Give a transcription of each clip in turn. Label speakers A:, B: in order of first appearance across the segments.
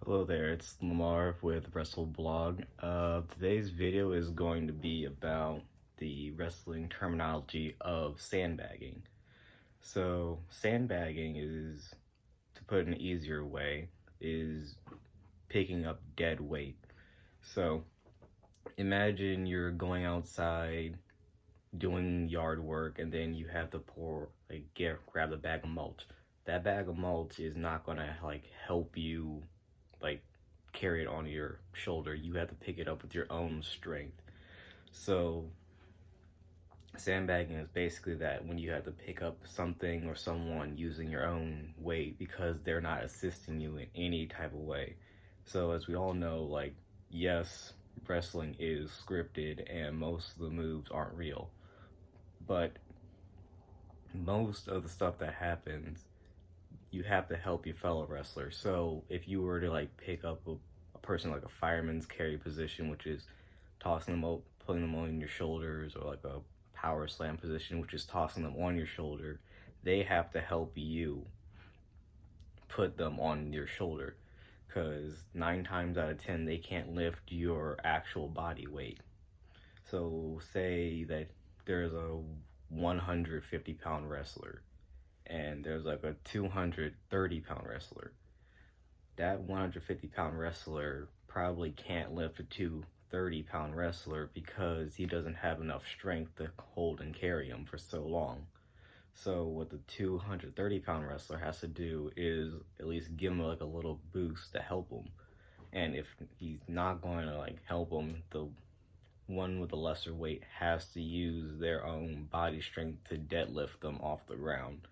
A: Hello there, it's Lamar with Wrestleblog. Today's video is going to be about the wrestling terminology of sandbagging. So, sandbagging is, to put it in an easier way, is picking up dead weight. So, imagine you're going outside doing yard work and then you have to grab a bag of mulch. That bag of mulch is not gonna help you carry it on your shoulder. You have to pick it up with your own strength. So sandbagging is basically that, when you have to pick up something or someone using your own weight because they're not assisting you in any type of way. So as we all know, yes, wrestling is scripted and most of the moves aren't real, but most of the stuff that happens, you have to help your fellow wrestler. So if you were to pick up a person like a fireman's carry position, which is tossing them up, putting them on your shoulders, or like a power slam position, which is tossing them on your shoulder, they have to help you put them on your shoulder, because 9 times out of 10 they can't lift your actual body weight. So say that there's a 150-pound wrestler and there's like a 230-pound wrestler. That 150-pound wrestler probably can't lift a 230-pound wrestler because he doesn't have enough strength to hold and carry him for so long. So what the 230-pound wrestler has to do is at least give him a little boost to help him. And if he's not going to help him, the one with the lesser weight has to use their own body strength to deadlift them off the ground.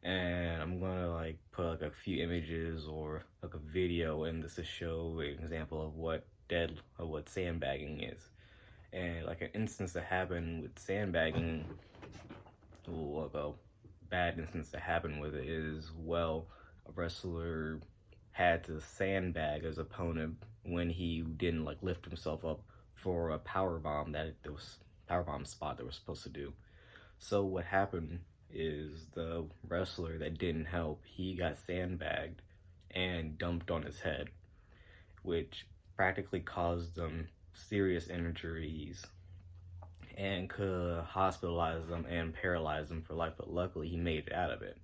A: And I'm gonna put a few images or a video in this to show an example of what sandbagging is. And an instance that happened with sandbagging, a bad instance that happened with it is, a wrestler had to sandbag his opponent when he didn't lift himself up for a powerbomb spot that we're supposed to do. So what happened is, the wrestler that didn't help, he got sandbagged and dumped on his head, which practically caused them serious injuries and could hospitalize them and paralyze them for life, but luckily he made it out of it.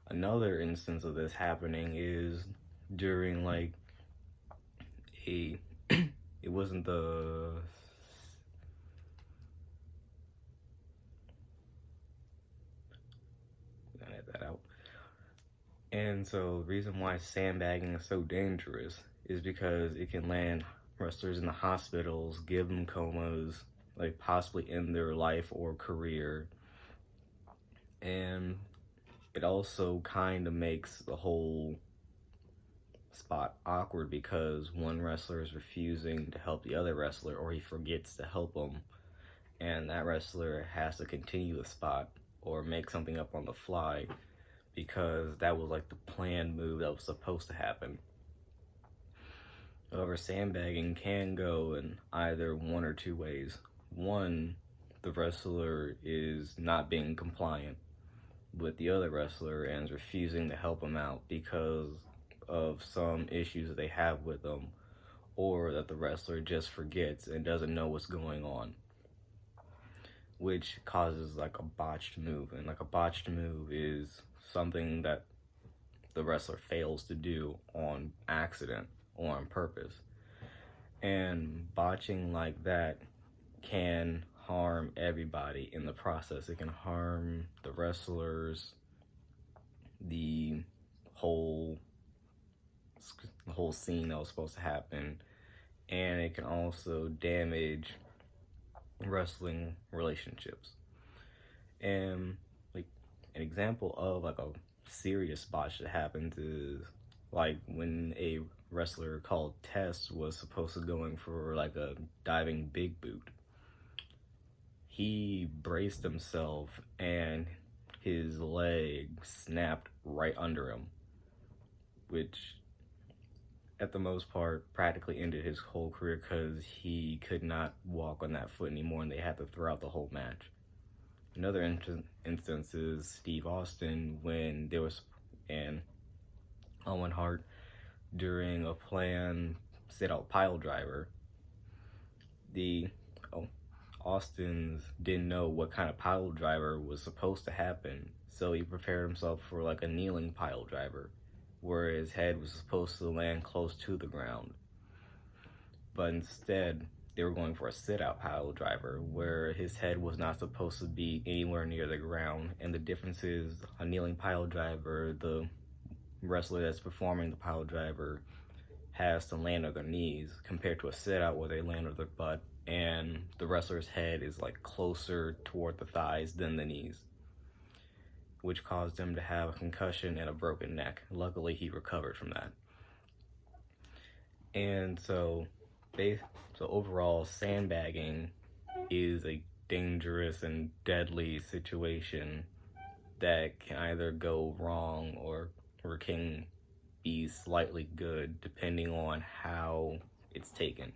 A: Another instance of this happening is during it wasn't the that out. And so the reason why sandbagging is so dangerous is because it can land wrestlers in the hospitals, give them comas, possibly end their life or career. And it also kind of makes the whole spot awkward because one wrestler is refusing to help the other wrestler, or he forgets to help them, and that wrestler has to continue the spot or make something up on the fly because that was the planned move that was supposed to happen. However, sandbagging can go in either one or two ways. One, the wrestler is not being compliant with the other wrestler and is refusing to help him out because of some issues that they have with them, or that the wrestler just forgets and doesn't know what's going on, which causes a botched move. And a botched move is something that the wrestler fails to do on accident or on purpose. And botching like that can harm everybody in the process. It can harm the wrestlers, the whole scene that was supposed to happen, and it can also damage wrestling relationships. And an example of a serious botch that happens is when a wrestler called Test was supposed to going for a diving big boot. He braced himself and his leg snapped right under him, which at the most part practically ended his whole career because he could not walk on that foot anymore and they had to throw out the whole match. Another instance is Steve Austin, when there was, and Owen Hart, during a planned sit-out pile driver. The Austin's didn't know what kind of pile driver was supposed to happen, so he prepared himself for like a kneeling pile driver, where his head was supposed to land close to the ground. But instead, they were going for a sit-out pile driver, where his head was not supposed to be anywhere near the ground. And the difference is, a kneeling pile driver, the wrestler that's performing the pile driver has to land on their knees, compared to a sit-out where they land on their butt, and the wrestler's head is like closer toward the thighs than the knees, which caused him to have a concussion and a broken neck. Luckily, he recovered from that. And so overall, sandbagging is a dangerous and deadly situation that can either go wrong or can be slightly good depending on how it's taken.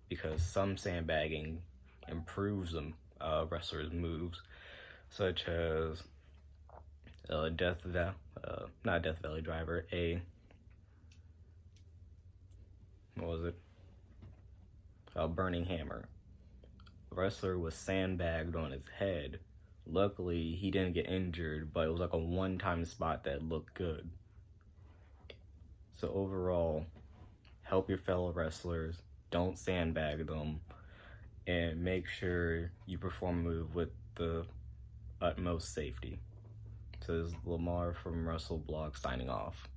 A: Because some sandbagging improves a wrestler's moves, such as not Death Valley Driver, a Burning Hammer. The wrestler was sandbagged on his head. Luckily, he didn't get injured, but it was like a one-time spot that looked good. So overall, help your fellow wrestlers, don't sandbag them, and make sure you perform a move with the utmost safety. So this is Lamar from WrestleBlog signing off.